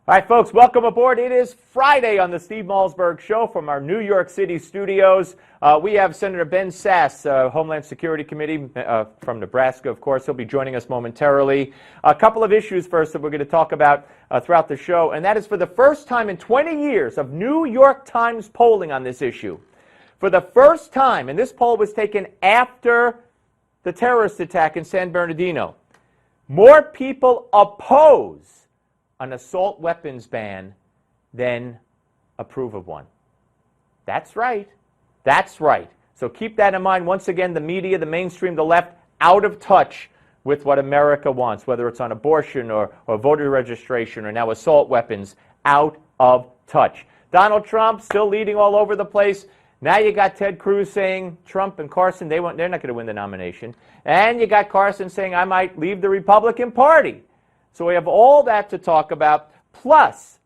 All right, folks, welcome aboard. It is Friday on the Steve Malzberg Show from our New York City studios. We have Senator Ben Sasse, Homeland Security Committee from Nebraska, of course. He'll be joining us momentarily. A couple of issues first that we're going to talk about throughout the show, and that is for the first time in 20 years of New York Times polling on this issue. For the first time, and this poll was taken after the terrorist attack in San Bernardino, more people oppose an assault weapons ban than approve of one. That's right. That's right. So keep that in mind. Once again, the media, the mainstream, the left, out of touch with what America wants, whether it's on abortion or voter registration or now assault weapons, out of touch. Donald Trump still leading all over the place. Now you got Ted Cruz saying Trump and Carson, they're not going to win the nomination. And you got Carson saying, I might leave the Republican Party. So we have all that to talk about. Plus,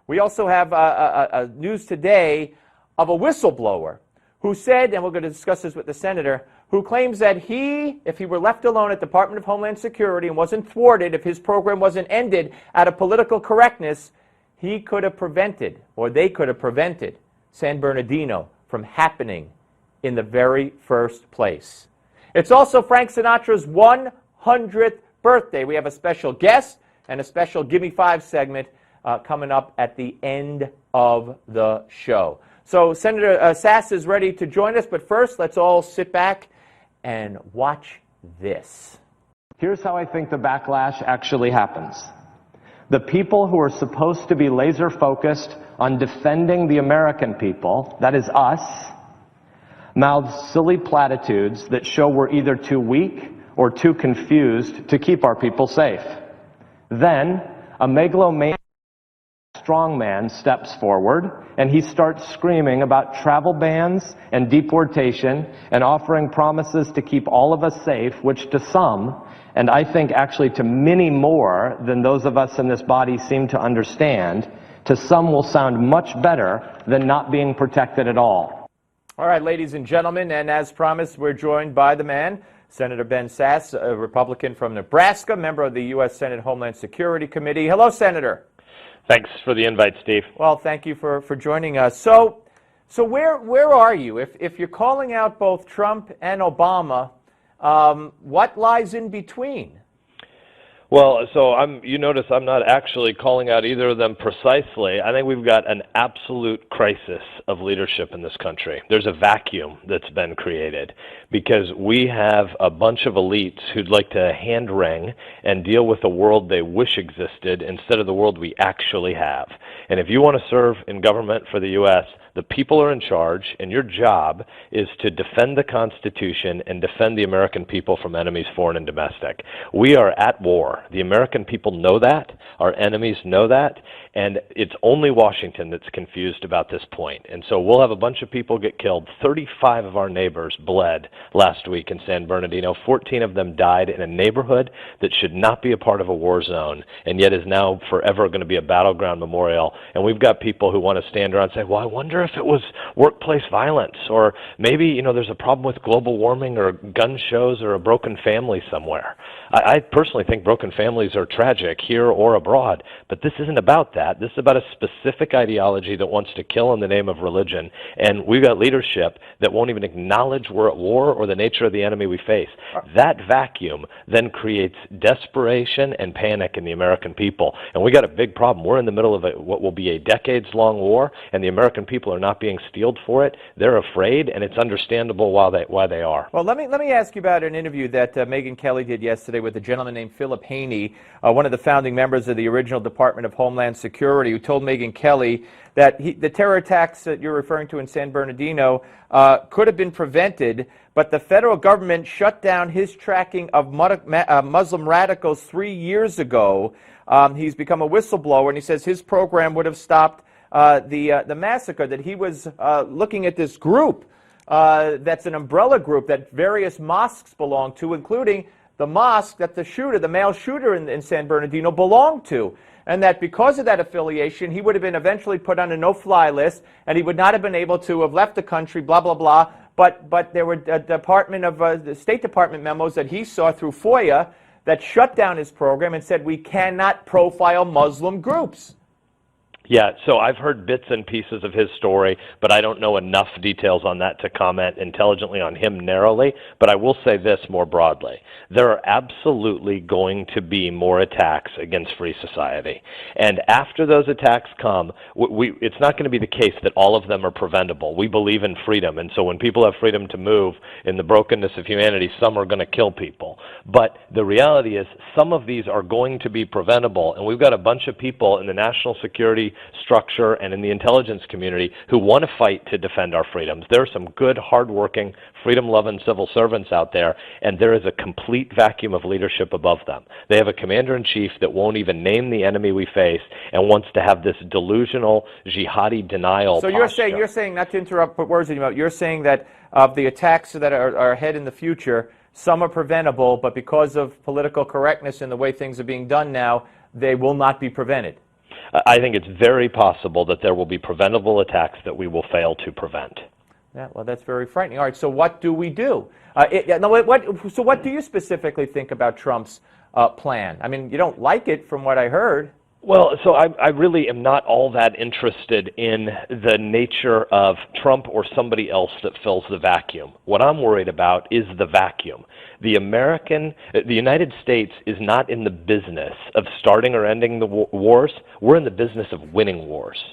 we also have a news today of a whistleblower who said, and we're going to discuss this with the senator, who claims that if he were left alone at the Department of Homeland Security and wasn't thwarted, if his program wasn't ended out of political correctness, he could have prevented, or they could have prevented, San Bernardino from happening in the very first place. It's also Frank Sinatra's 100th birthday. We have a special guest and a special Gimme 5 segment coming up at the end of the show. So Senator Sasse is ready to join us, but first let's all sit back and watch this. Here's how I think the backlash actually happens. The people who are supposed to be laser focused on defending the American people, that is us, mouth silly platitudes that show we're either too weak or too confused to keep our people safe. Then, a megalomaniac strongman steps forward and he starts screaming about travel bans and deportation and offering promises to keep all of us safe, which to some, and I think actually to many more than those of us in this body seem to understand, to some will sound much better than not being protected at all. All right, ladies and gentlemen, and as promised, we're joined by the man, Senator Ben Sasse, a Republican from Nebraska, member of the U.S. Senate Homeland Security Committee. Hello, Senator. Thanks for the invite, Steve. Well, thank you for joining us. So where are you? If you're calling out both Trump and Obama, what lies in between? Well, so you notice I'm not actually calling out either of them precisely. I think we've got an absolute crisis of leadership in this country. There's a vacuum that's been created because we have a bunch of elites who'd like to hand wring and deal with a world they wish existed instead of the world we actually have. And if you want to serve in government for the U.S., the people are in charge, and your job is to defend the Constitution and defend the American people from enemies, foreign and domestic. We are at war. The American people know that. Our enemies know that. And it's only Washington that's confused about this point. And so we'll have a bunch of people get killed. 35 of our neighbors bled last week in San Bernardino. 14 of them died in a neighborhood that should not be a part of a war zone, and yet is now forever going to be a battleground memorial. And we've got people who want to stand around and say, well, I wonder if it was workplace violence, or maybe, there's a problem with global warming or gun shows or a broken family somewhere. I personally think broken families are tragic here or abroad, but this isn't about that. This is about a specific ideology that wants to kill in the name of religion, and we've got leadership that won't even acknowledge we're at war or the nature of the enemy we face. That vacuum then creates desperation and panic in the American people, and we got a big problem. We're in the middle of what will be a decades-long war, and the American people are not being steeled for it. They're afraid, and it's understandable why they are. Well, let me ask you about an interview that Megyn Kelly did yesterday with a gentleman named Philip Haney, one of the founding members of the original Department of Homeland Security, who told Megyn Kelly that the terror attacks that you're referring to in San Bernardino could have been prevented, but the federal government shut down his tracking of Muslim radicals 3 years ago. He's become a whistleblower, and he says his program would have stopped the massacre, that he was looking at this group that's an umbrella group that various mosques belong to, including the mosque that the male shooter in San Bernardino belonged to. And that because of that affiliation, he would have been eventually put on a no-fly list, and he would not have been able to have left the country, blah, blah, blah. But there were the State Department memos that he saw through FOIA that shut down his program and said we cannot profile Muslim groups. Yeah, so I've heard bits and pieces of his story, but I don't know enough details on that to comment intelligently on him narrowly. But I will say this more broadly. There are absolutely going to be more attacks against free society. And after those attacks come, it's not going to be the case that all of them are preventable. We believe in freedom, and so when people have freedom to move in the brokenness of humanity, some are going to kill people. But the reality is some of these are going to be preventable, and we've got a bunch of people in the national security structure and in the intelligence community who want to fight to defend our freedoms. There are some good, hardworking, freedom-loving civil servants out there, and there is a complete vacuum of leadership above them. They have a commander-in-chief that won't even name the enemy we face and wants to have this delusional, jihadi denial So posture. you're saying, not to interrupt, put words in your mouth, you're saying that of the attacks that are ahead in the future, some are preventable, but because of political correctness and the way things are being done now, they will not be prevented. I think it's very possible that there will be preventable attacks that we will fail to prevent. Yeah, well, that's very frightening. All right, so what do we do? So what do you specifically think about Trump's plan? I mean, you don't like it from what I heard. Well, so I really am not all that interested in the nature of Trump or somebody else that fills the vacuum. What I'm worried about is the vacuum. The United States is not in the business of starting or ending the wars. We're in the business of winning wars.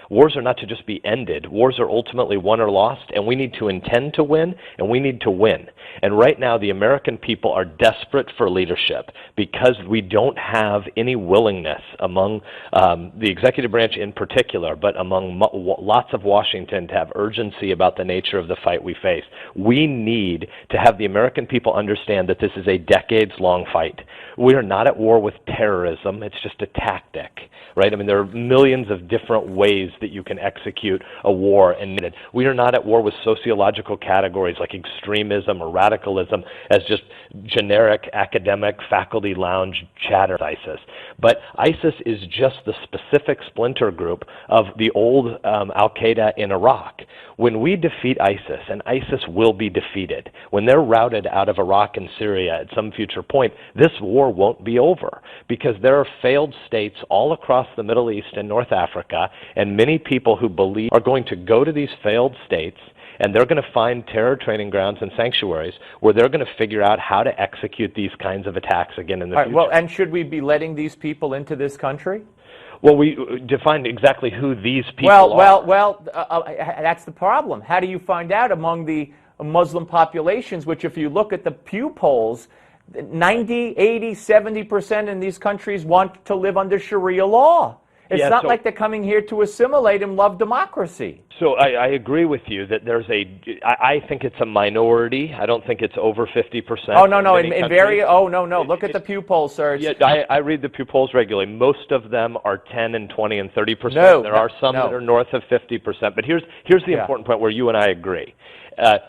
Wars are not to just be ended. Wars are ultimately won or lost, and we need to intend to win, and we need to win. And right now, the American people are desperate for leadership because we don't have any willingness among the executive branch in particular, but among lots of Washington to have urgency about the nature of the fight we face. We need to have the American people understand that this is a decades-long fight. We are not at war with terrorism. It's just a tactic, right? I mean, there are millions of different ways that you can execute a war, and we are not at war with sociological categories like extremism or radicalism as just generic academic faculty lounge chatter. ISIS, but ISIS is just the specific splinter group of the old Al-Qaeda in Iraq. When we defeat ISIS, and ISIS will be defeated, when they're routed out of Iraq and Syria at some future point, this war won't be over because there are failed states all across the Middle East and North Africa, and many people who believe are going to go to these failed states and they're going to find terror training grounds and sanctuaries where they're going to figure out how to execute these kinds of attacks again in the future. Well, and should we be letting these people into this country? Well, we defined exactly who these people are. Well, that's the problem. How do you find out among the Muslim populations, which if you look at the Pew polls, 90, 80, 70% in these countries want to live under Sharia law. It's not like they're coming here to assimilate and love democracy. So I agree with you that I think it's a minority. I don't think it's over 50%. Oh, no. No. Look at the Pew polls, sir. Yeah, I read the Pew polls regularly. Most of them are 10 and 20 and 30%. There are some that are north of 50%. But here's the important point where you and I agree.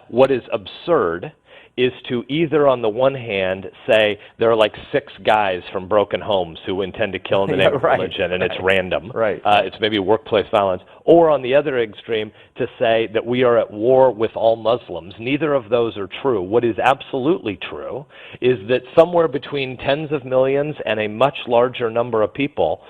What is absurd is to either, on the one hand, say there are like 6 guys from broken homes who intend to kill in the name of religion, and it's random. It's maybe workplace violence. Or on the other extreme, to say that we are at war with all Muslims. Neither of those are true. What is absolutely true is that somewhere between tens of millions and a much larger number of people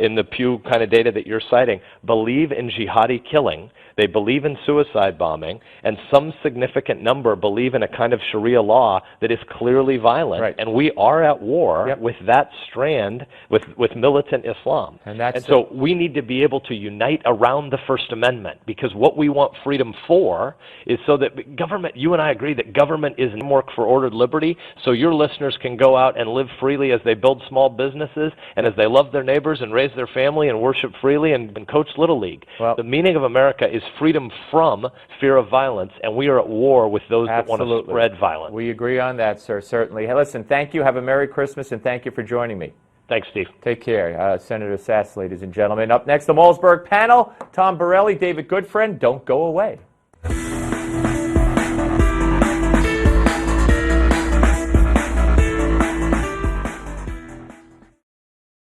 in the Pew kind of data that you're citing believe in jihadi killing. They believe in suicide bombing, and some significant number believe in a kind of Sharia law that is clearly violent. And we are at war with that strand, with militant Islam. And so we need to be able to unite around the First Amendment, because what we want freedom for is so that government, you and I agree that government is a framework for ordered liberty, so your listeners can go out and live freely as they build small businesses and as they love their neighbors and raise their family and worship freely and coach Little League. The meaning of America is freedom from fear of violence, and we are at war with those that want to spread violence. We agree on that, sir, certainly. Hey, listen, thank you. Have a Merry Christmas, and thank you for joining me. Thanks, Steve. Take care. Senator Sasse, ladies and gentlemen. Up next, the Malzberg panel, Tom Borelli, David Goodfriend. Don't go away.